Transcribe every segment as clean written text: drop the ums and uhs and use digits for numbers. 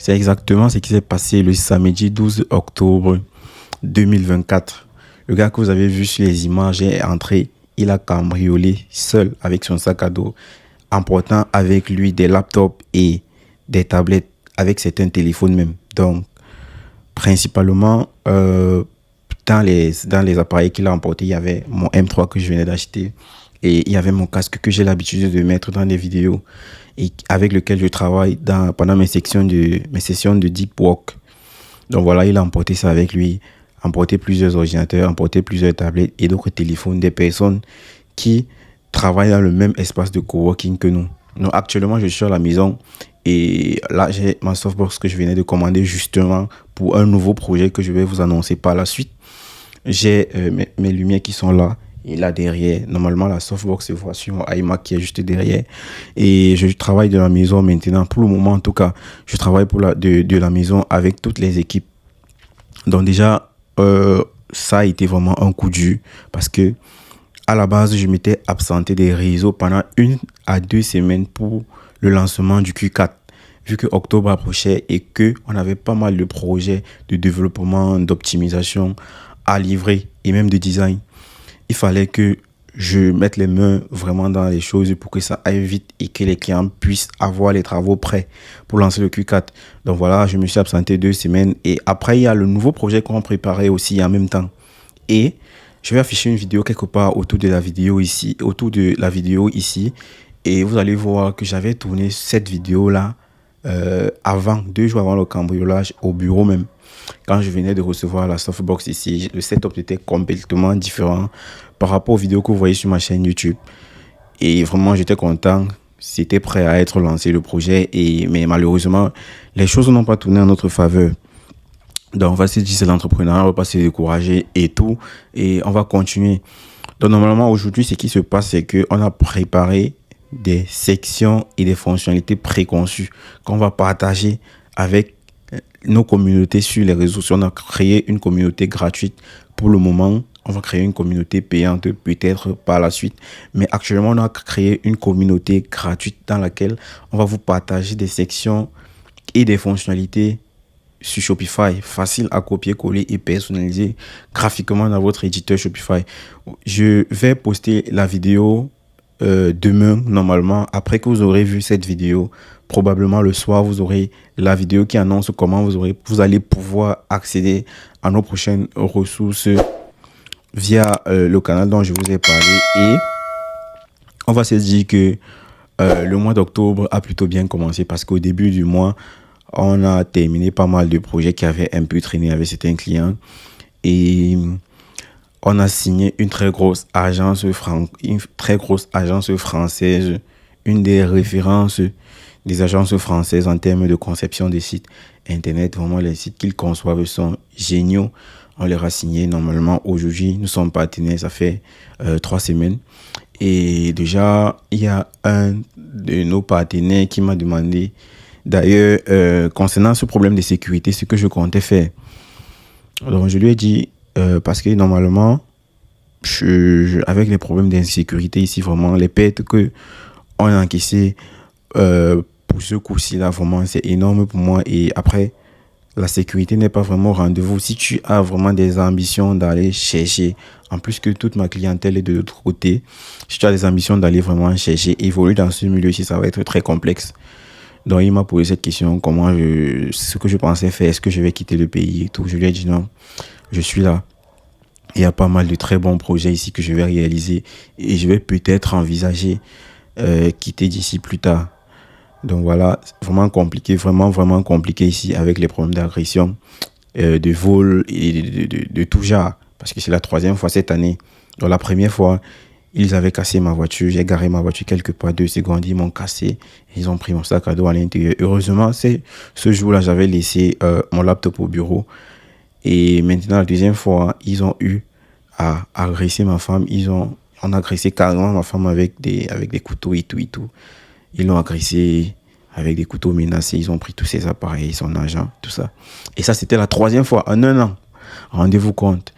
C'est exactement ce qui s'est passé le samedi 12 octobre 2024. Le gars que vous avez vu sur les images est entré, il a cambriolé seul avec son sac à dos, emportant avec lui des laptops et des tablettes avec certains téléphones même. Donc, principalement, dans les appareils qu'il a emportés, il y avait mon M3 que je venais d'acheter et il y avait mon casque que j'ai l'habitude de mettre dans des vidéos et avec lequel je travaille pendant mes sessions de deep work. Donc voilà, il a emporté ça avec lui, emporté plusieurs ordinateurs, emporté plusieurs tablettes et d'autres téléphones des personnes qui travaillent dans le même espace de coworking que nous. Donc actuellement, je suis à la maison et là, j'ai ma softbox que je venais de commander justement pour un nouveau projet que je vais vous annoncer par la suite. J'ai mes lumières qui sont là. Et là derrière, normalement la softbox se voit sur mon iMac qui est juste derrière. Et je travaille de la maison maintenant. Pour le moment en tout cas, je travaille de la maison avec toutes les équipes. Donc déjà, ça a été vraiment un coup dur parce que à la base, je m'étais absenté des réseaux pendant 1 à 2 semaines pour le lancement du Q4. Vu que octobre approchait et que on avait pas mal de projets de développement, d'optimisation à livrer et même de design, il fallait que je mette les mains vraiment dans les choses pour que ça aille vite et que les clients puissent avoir les travaux prêts pour lancer le Q4. Donc voilà, je me suis absenté 2 semaines et après, il y a le nouveau projet qu'on préparait aussi en même temps. Et je vais afficher une vidéo quelque part autour de la vidéo ici, et vous allez voir que j'avais tourné cette vidéo-là avant, 2 jours avant le cambriolage au bureau même. Quand je venais de recevoir la softbox ici, le setup était complètement différent par rapport aux vidéos que vous voyez sur ma chaîne YouTube. Et vraiment, j'étais content. C'était prêt à être lancé le projet. Mais malheureusement, les choses n'ont pas tourné en notre faveur. Donc, on va se dire c'est l'entrepreneuriat, on va pas se décourager et tout. Et on va continuer. Donc, normalement, aujourd'hui, ce qui se passe, c'est qu'on a préparé des sections et des fonctionnalités préconçues qu'on va partager avec nos communautés sur les réseaux sociaux. On a créé une communauté gratuite pour le moment. On va créer une communauté payante peut-être par la suite. Mais actuellement, on a créé une communauté gratuite dans laquelle on va vous partager des sections et des fonctionnalités sur Shopify, facile à copier-coller et personnaliser graphiquement dans votre éditeur Shopify. Je vais poster la vidéo demain, normalement, après que vous aurez vu cette vidéo. Probablement le soir, vous aurez la vidéo qui annonce comment vous allez pouvoir accéder à nos prochaines ressources via le canal dont je vous ai parlé. Et on va se dire que le mois d'octobre a plutôt bien commencé parce qu'au début du mois, on a terminé pas mal de projets qui avaient un peu traîné avec certains clients. Et on a signé une très grosse agence française, une des références des agences françaises en termes de conception des sites internet. Vraiment, les sites qu'ils conçoivent sont géniaux. On les a signés normalement aujourd'hui. Nous sommes partenaires, ça fait 3 semaines. Et déjà, il y a un de nos partenaires qui m'a demandé, d'ailleurs, concernant ce problème de sécurité, ce que je comptais faire. Donc, je lui ai dit, parce que normalement, avec les problèmes d'insécurité ici, vraiment, les pertes que on a encaissées pour ce coup-ci, là, vraiment, c'est énorme pour moi. Et après, la sécurité n'est pas vraiment au rendez-vous. Si tu as vraiment des ambitions d'aller chercher, en plus que toute ma clientèle est de l'autre côté, si tu as des ambitions d'aller vraiment chercher, évoluer dans ce milieu-ci, ça va être très complexe. Donc, il m'a posé cette question, ce que je pensais faire, est-ce que je vais quitter le pays et tout. Je lui ai dit non, je suis là. Il y a pas mal de très bons projets ici que je vais réaliser et je vais peut-être envisager quitter d'ici plus tard. Donc voilà, vraiment compliqué, vraiment compliqué ici avec les problèmes d'agression, de vol et de tout genre. Parce que c'est la 3e fois cette année. Donc la première fois, ils avaient cassé ma voiture. J'ai garé ma voiture quelque part, 2 secondes, ils m'ont cassé. Ils ont pris mon sac à dos à l'intérieur. Heureusement, ce jour-là, j'avais laissé mon laptop au bureau. Et maintenant, la 2e fois, ils ont eu à agresser ma femme. On a agressé carrément ma femme avec des couteaux et tout. Ils l'ont agressé avec des couteaux menacés. Ils ont pris tous ses appareils, son argent, tout ça. Et ça, c'était la 3e fois en 1 an. Rendez-vous compte.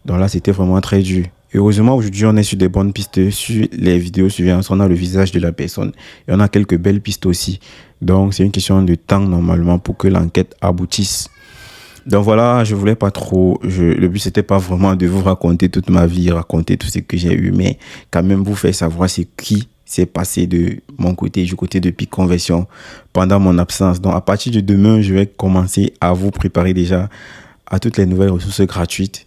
Donc là, c'était vraiment très dur. Heureusement, aujourd'hui, on est sur des bonnes pistes. Sur les vidéos suivantes, on a le visage de la personne. Et on a quelques belles pistes aussi. Donc, c'est une question de temps, normalement, pour que l'enquête aboutisse. Donc voilà, je voulais pas trop. Le but, c'était pas vraiment de vous raconter toute ma vie, raconter tout ce que j'ai eu, mais quand même vous faire savoir ce qui s'est passé de mon côté, du côté de Peak Conversion pendant mon absence. Donc, à partir de demain, je vais commencer à vous préparer déjà à toutes les nouvelles ressources gratuites.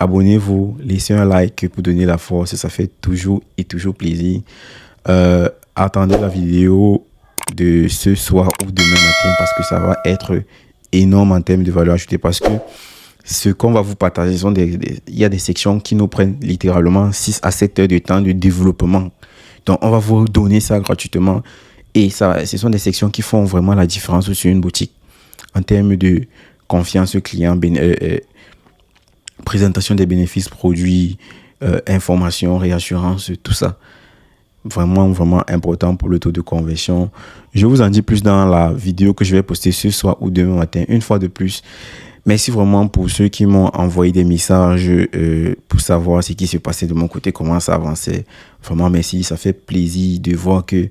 Abonnez-vous, laissez un like pour donner la force, ça fait toujours et toujours plaisir. Attendez la vidéo de ce soir ou demain matin parce que ça va être énorme en termes de valeur ajoutée, parce que ce qu'on va vous partager il y a des sections qui nous prennent littéralement 6 à 7 heures de temps de développement. Donc, on va vous donner ça gratuitement et ça, ce sont des sections qui font vraiment la différence sur une boutique en termes de confiance client, présentation des bénéfices produits, information, réassurance, tout ça. Vraiment, vraiment important pour le taux de conversion. Je vous en dis plus dans la vidéo que je vais poster ce soir ou demain matin. Une fois de plus, merci vraiment pour ceux qui m'ont envoyé des messages pour savoir ce qui se passait de mon côté, comment ça avançait. Vraiment, merci. Ça fait plaisir de voir que